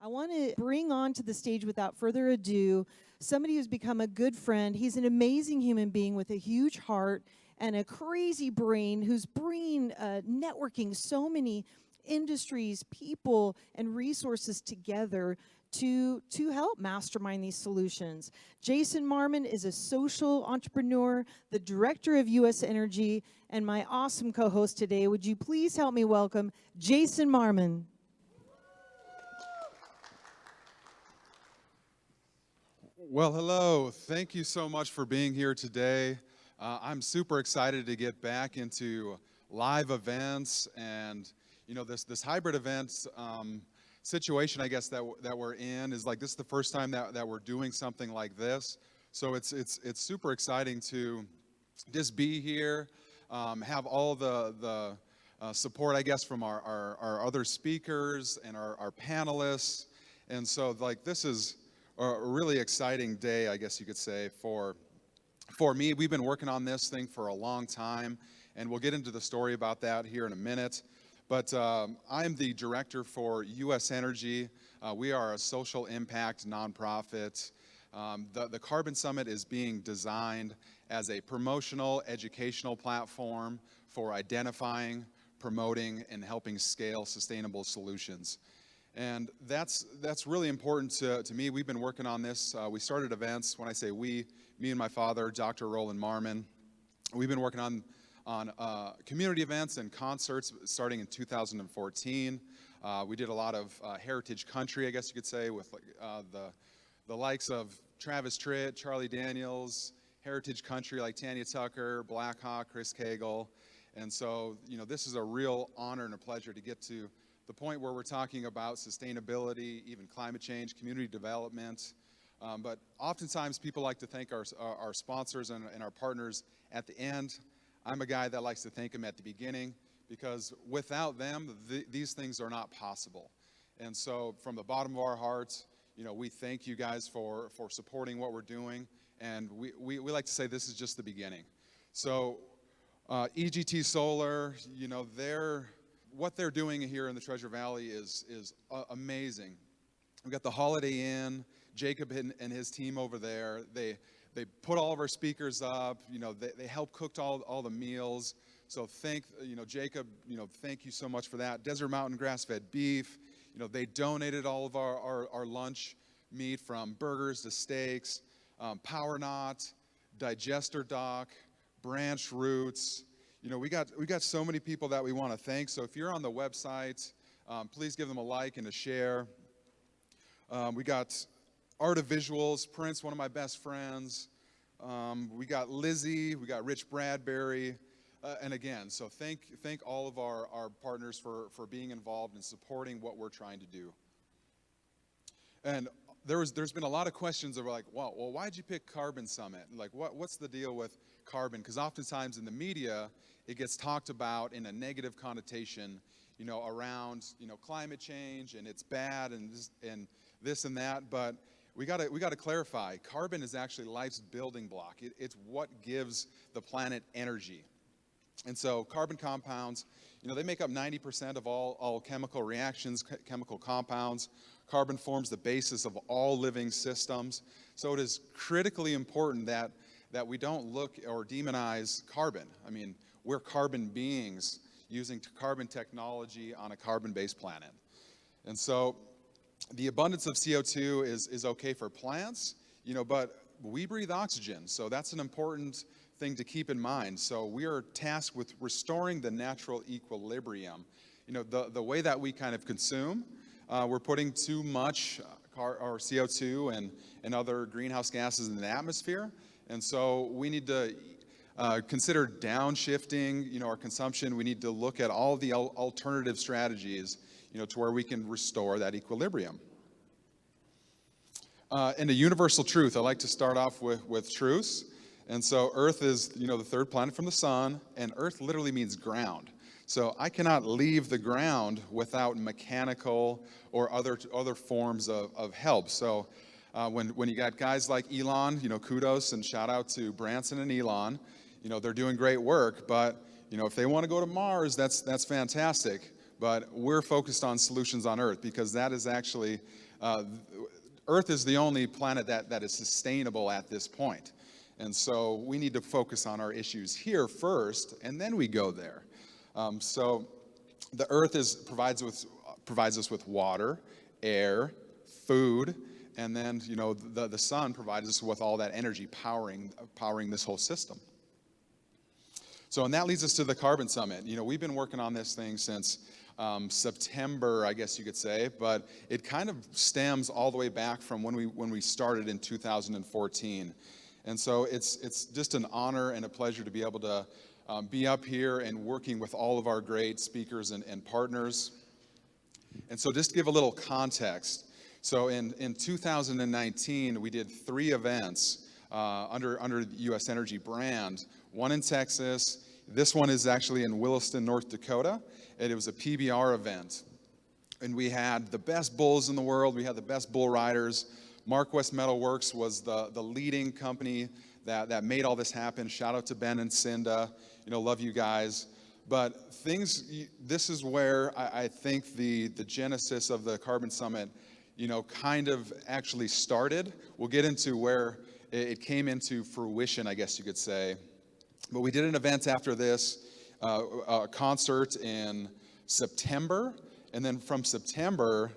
I want to bring on to the stage without further ado somebody who's become a good friend. He's an amazing human being with a huge heart and a crazy brain who's bringing networking so many industries, people, and resources together to help mastermind these solutions. Jason Marman is a social entrepreneur, the director of U.S. Energy, and my awesome co-host today. Would you please help me welcome Jason Marman? Well, hello. Thank you so much for being here today. I'm super excited to get back into live events and, this hybrid events situation, I guess, that we're in is like this is the first time that we're doing something like this. So it's super exciting to just be here, have all the support, I guess, from our other speakers and our panelists. And so, this is a really exciting day, I guess you could say, for me. We've been working on this thing for a long time, and we'll get into the story about that here in a minute. But I'm the director for U.S. Energy. We are a social impact nonprofit. The Carbon Summit is being designed as a promotional, educational platform for identifying, promoting, and helping scale sustainable solutions. And that's really important to me. We've been working on this. We started events. When I say we, me and my father, Dr. Roland Marman. We've been working on community events and concerts starting in 2014. We did a lot of heritage country, I guess you could say, with the likes of Travis Tritt, Charlie Daniels, heritage country like Tanya Tucker, Black Hawk, Chris Cagle. And so, this is a real honor and a pleasure to get to the point where we're talking about sustainability, even climate change, community development. But oftentimes people like to thank our sponsors and our partners at the end. I'm a guy that likes to thank them at the beginning because without them, these things are not possible. And so from the bottom of our hearts, we thank you guys for supporting what we're doing. And we like to say this is just the beginning. So EGT Solar, what they're doing here in the Treasure Valley is amazing. We've got the Holiday Inn, Jacob and his team over there. They put all of our speakers up. They help cook all the meals. So Jacob, thank you so much for that. Desert Mountain grass-fed beef. They donated all of our lunch meat, from burgers to steaks. Power Knot, Digester Dock, Branch Roots. We got so many people that we want to thank. So if you're on the website, please give them a like and a share. We got Art of Visuals, Prince, one of my best friends. We got Lizzie, we got Rich Bradbury. And again, so thank all of our partners for being involved and supporting what we're trying to do. And there's been a lot of questions of like, well, why'd you pick Carbon Summit? Like, what's the deal with carbon? Because oftentimes in the media, it gets talked about in a negative connotation, around, climate change and it's bad and this and that. But we got to clarify. Carbon is actually life's building block. It's what gives the planet energy. And so carbon compounds, they make up 90% of all chemical reactions, chemical compounds. Carbon forms the basis of all living systems. So it is critically important that we don't look or demonize carbon. I mean, we're carbon beings using carbon technology on a carbon-based planet. And so the abundance of CO2 is okay for plants, but we breathe oxygen. So that's an important thing to keep in mind. So we are tasked with restoring the natural equilibrium. The way that we kind of consume, we're putting too much or CO2 and other greenhouse gases in the atmosphere. And so we need to consider downshifting, our consumption. We need to look at all the alternative strategies, to where we can restore that equilibrium. And a universal truth, I like to start off with truths. And so Earth is, the third planet from the sun, and Earth literally means ground. So I cannot leave the ground without mechanical or other forms of help. So when you got guys like Elon, kudos and shout out to Branson and Elon. They're doing great work, but if they want to go to Mars, that's fantastic. but we're focused on solutions on Earth because that is actually, Earth is the only planet that is sustainable at this point. And so we need to focus on our issues here first, and then we go there. So the Earth provides us with water, air, food, and then the sun provides us with all that energy powering this whole system. So, and that leads us to the Carbon Summit. We've been working on this thing since September, I guess you could say, but it kind of stems all the way back from when we started in 2014. And so it's just an honor and a pleasure to be able to be up here and working with all of our great speakers and partners. And so just to give a little context, so in 2019, we did 3 events under the U.S. Energy brand, one in Texas. This one is actually in Williston, North Dakota, and it was a PBR event. And we had the best bulls in the world. We had the best bull riders. MarkWest Metalworks was the leading company that made all this happen. Shout out to Ben and Cinda. Love you guys. But this is where I think the genesis of the Carbon Summit, kind of actually started. We'll get into where it came into fruition, I guess you could say. But we did an event after this, a concert in September. And then from September,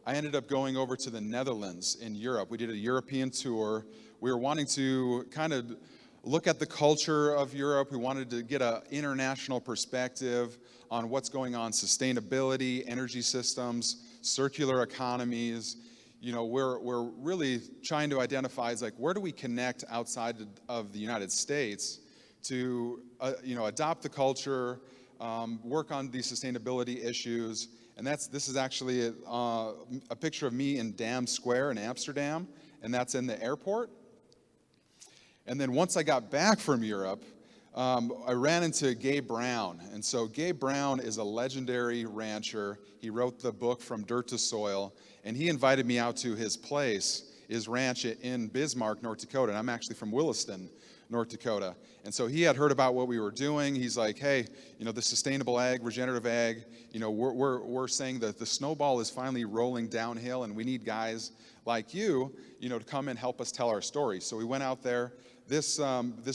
I ended up going over to the Netherlands in Europe. We did a European tour. We were wanting to kind of look at the culture of Europe. We wanted to get an international perspective on what's going on, sustainability, energy systems, circular economies. We're really trying to identify where do we connect outside of the United States to adopt the culture, work on these sustainability issues. And this is actually a picture of me in Dam Square in Amsterdam, and that's in the airport. And then once I got back from Europe, I ran into Gabe Brown. And so Gabe Brown is a legendary rancher. He wrote the book From Dirt to Soil, and he invited me out to his place, his ranch in Bismarck, North Dakota. And I'm actually from Williston, North Dakota. And so he had heard about what we were doing. He's like, hey, the sustainable ag, regenerative ag, we're saying that the snowball is finally rolling downhill, and we need guys like you, to come and help us tell our story. So we went out there. This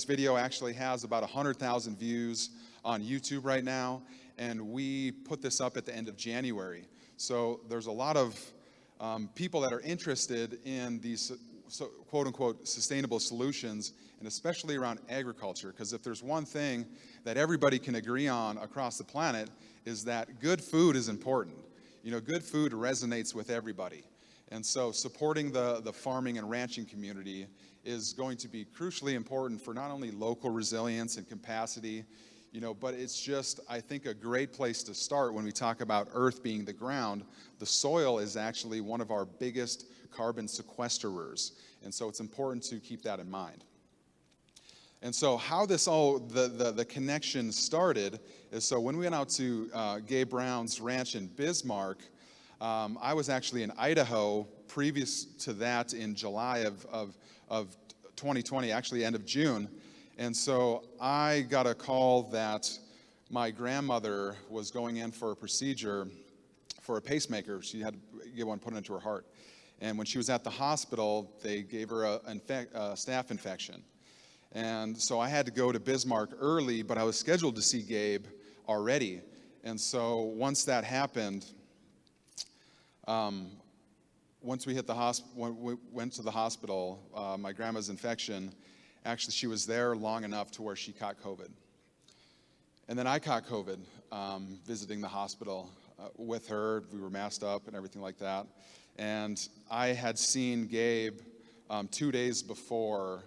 video actually has about 100,000 views on YouTube right now, and we put this up at the end of January. So there's a lot of people that are interested in these quote-unquote sustainable solutions, and especially around agriculture, because if there's one thing that everybody can agree on across the planet is that good food is important. Good food resonates with everybody. And so supporting the farming and ranching community is going to be crucially important for not only local resilience and capacity, but it's just, I think, a great place to start when we talk about Earth being the ground. The soil is actually one of our biggest carbon sequesterers, and so it's important to keep that in mind. And so how this the connection started is, so when we went out to Gabe Brown's ranch in Bismarck, I was actually in Idaho previous to that in July of 2020, actually end of June. And so I got a call that my grandmother was going in for a procedure for a pacemaker. She had to get one put into her heart. And when she was at the hospital, they gave her a staph infection. And so I had to go to Bismarck early, but I was scheduled to see Gabe already. And so once that happened, once we hit when we went to the hospital, my grandma's infection, actually she was there long enough to where she caught COVID. And then I caught COVID visiting the hospital with her. We were masked up and everything like that. And I had seen Gabe 2 days before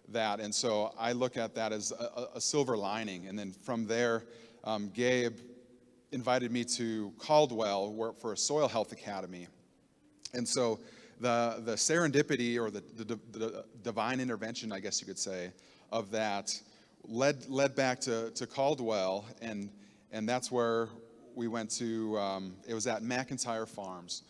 that. And so I look at that as a silver lining. And then from there, Gabe invited me to Caldwell for a soil health academy. And so the serendipity, or the divine intervention, I guess you could say, of that led back to Caldwell, and that's where we went to. It was at McIntyre Farms,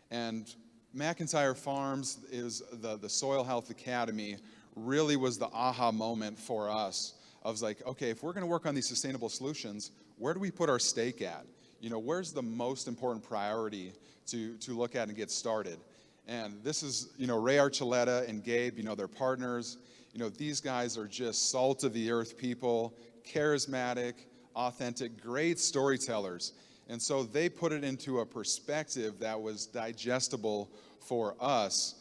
and McIntyre Farms is the Soil Health Academy. Really was the aha moment for us. I was like, okay, if we're going to work on these sustainable solutions, where do we put our stake at? where's the most important priority to look at and get started? And this is, Ray Archuleta and Gabe, they're partners. These guys are just salt of the earth people, charismatic, authentic, great storytellers. And so they put it into a perspective that was digestible for us,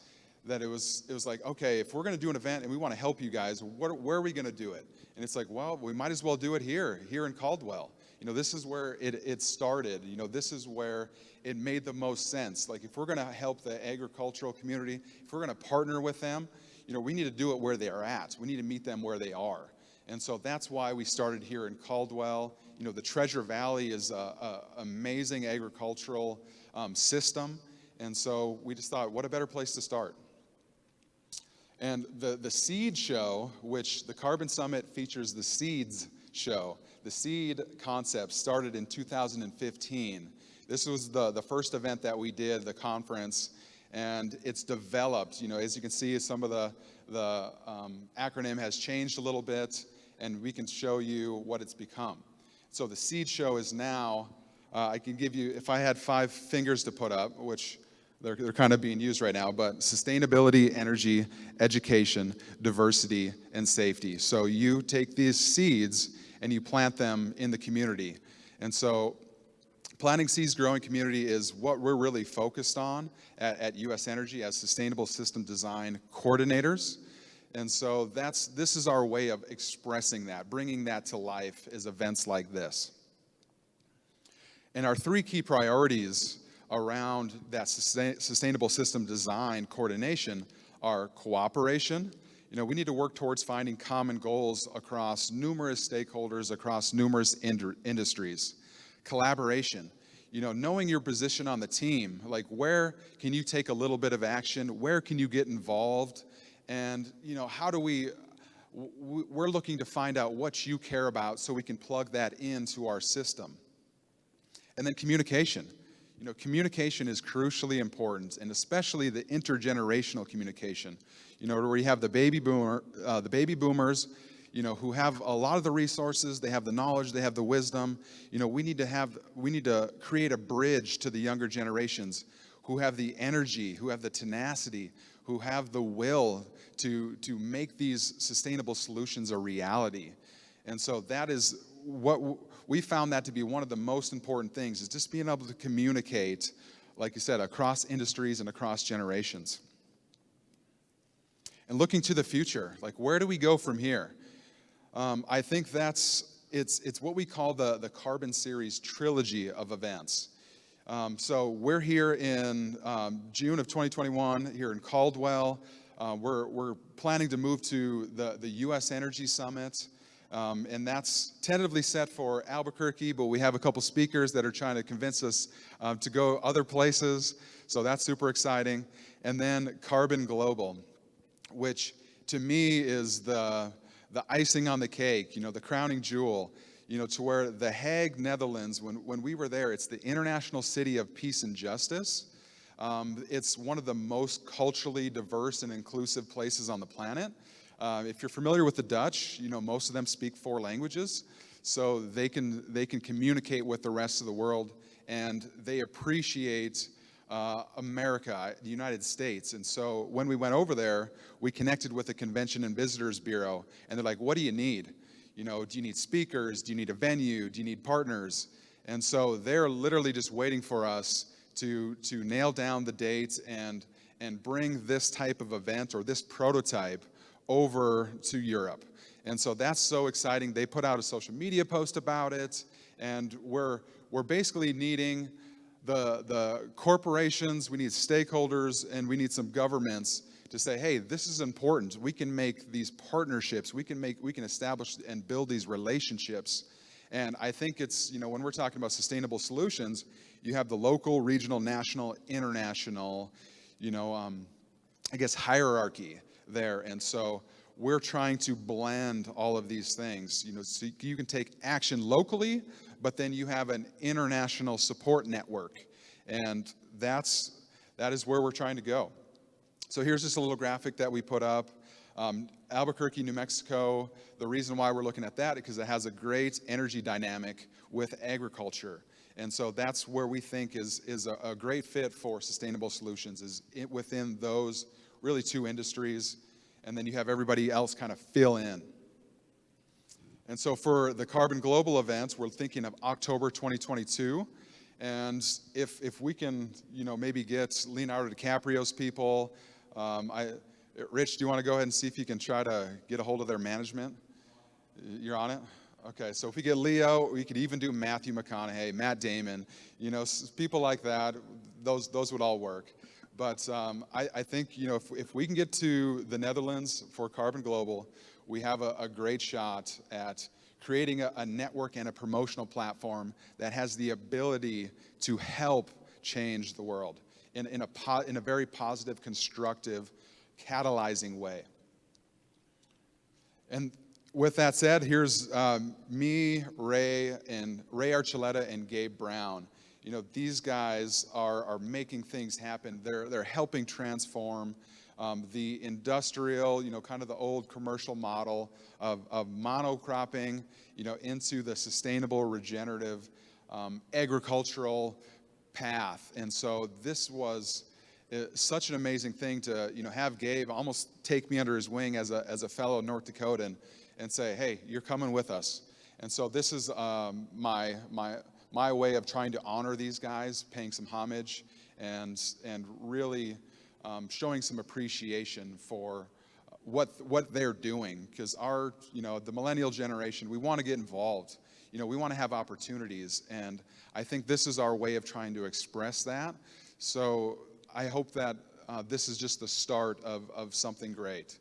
that it was like, okay, if we're going to do an event and we want to help you guys, where are we going to do it? And it's like, well, we might as well do it here in Caldwell. This is where it started. This is where it made the most sense. Like, if we're going to help the agricultural community, if we're going to partner with them, we need to do it where they are at. We need to meet them where they are. And so that's why we started here in Caldwell. The Treasure Valley is an amazing agricultural system. And so we just thought, what a better place to start. And the Seed Show, which the Carbon Summit features the Seeds Show, the seed concept started in 2015. This was the first event that we did, the conference, and it's developed. As you can see, some of the acronym has changed a little bit, and we can show you what it's become. So the Seed Show is now, I can give you, if I had 5 fingers to put up, which they're kind of being used right now, but sustainability, energy, education, diversity, and safety. So you take these seeds and you plant them in the community. And so planting seeds, growing community is what we're really focused on at US Energy as sustainable system design coordinators. And so this is our way of expressing that, bringing that to life is events like this. And our 3 key priorities around that sustainable system design coordination are cooperation. We need to work towards finding common goals across numerous stakeholders, across numerous industries. Collaboration, knowing your position on the team, like where can you take a little bit of action, where can you get involved, and how do we're looking to find out what you care about so we can plug that into our system. And then communication. Communication is crucially important, and especially the intergenerational communication. Where you have the baby boomers, who have a lot of the resources, they have the knowledge, they have the wisdom. We need to create a bridge to the younger generations who have the energy, who have the tenacity, who have the will to make these sustainable solutions a reality. And so that is what we found that to be one of the most important things, is just being able to communicate, like you said, across industries and across generations. And looking to the future, like where do we go from here? I think it's what we call the Carbon Series trilogy of events. So we're here in June of 2021 here in Caldwell. We're planning to move to the US Energy Summit. And that's tentatively set for Albuquerque, but we have a couple speakers that are trying to convince us to go other places. So that's super exciting. And then Carbon Global, which to me is the icing on the cake, the crowning jewel, to where The Hague, Netherlands, when we were there, it's the International City of Peace and Justice. It's one of the most culturally diverse and inclusive places on the planet. If you're familiar with the Dutch, most of them speak 4 languages, so they can communicate with the rest of the world, and they appreciate America, the United States. And so when we went over there, we connected with the Convention and Visitors Bureau, and they're like, what do you need? Do you need speakers? Do you need a venue? Do you need partners? And so they're literally just waiting for us to nail down the dates and bring this type of event or this prototype over to Europe. And so that's so exciting. They put out a social media post about it, and we're basically needing the corporations, we need stakeholders, and we need some governments to say, hey, this is important. We can make these partnerships. We can establish and build these relationships. And I think it's, when we're talking about sustainable solutions, you have the local, regional, national, international, hierarchy there. And so we're trying to blend all of these things, so you can take action locally, but then you have an international support network. And that is where we're trying to go. So here's just a little graphic that we put up. Albuquerque, New Mexico, the reason why we're looking at that is because it has a great energy dynamic with agriculture. And so that's where we think is a great fit for sustainable solutions, is within those really two industries. And then you have everybody else kind of fill in. And so for the Carbon Global events, we're thinking of October 2022. And if we can, maybe get Leonardo DiCaprio's people, Rich, do you want to go ahead and see if you can try to get a hold of their management? You're on it? Okay, so if we get Leo, we could even do Matthew McConaughey, Matt Damon, people like that, those would all work. But I think, if we can get to the Netherlands for Carbon Global, we have a great shot at creating a network and a promotional platform that has the ability to help change the world in a very positive, constructive, catalyzing way. And with that said, here's me, Ray Archuleta, and Gabe Brown. These guys are making things happen. They're helping transform the industrial, kind of the old commercial model of monocropping, into the sustainable, regenerative, agricultural path. And so this was such an amazing thing to, have Gabe almost take me under his wing as a fellow North Dakotan and say, hey, you're coming with us. And so this is my way of trying to honor these guys, paying some homage, and really showing some appreciation for what they're doing. Because the millennial generation, we want to get involved. We want to have opportunities, and I think this is our way of trying to express that. So I hope that this is just the start of something great.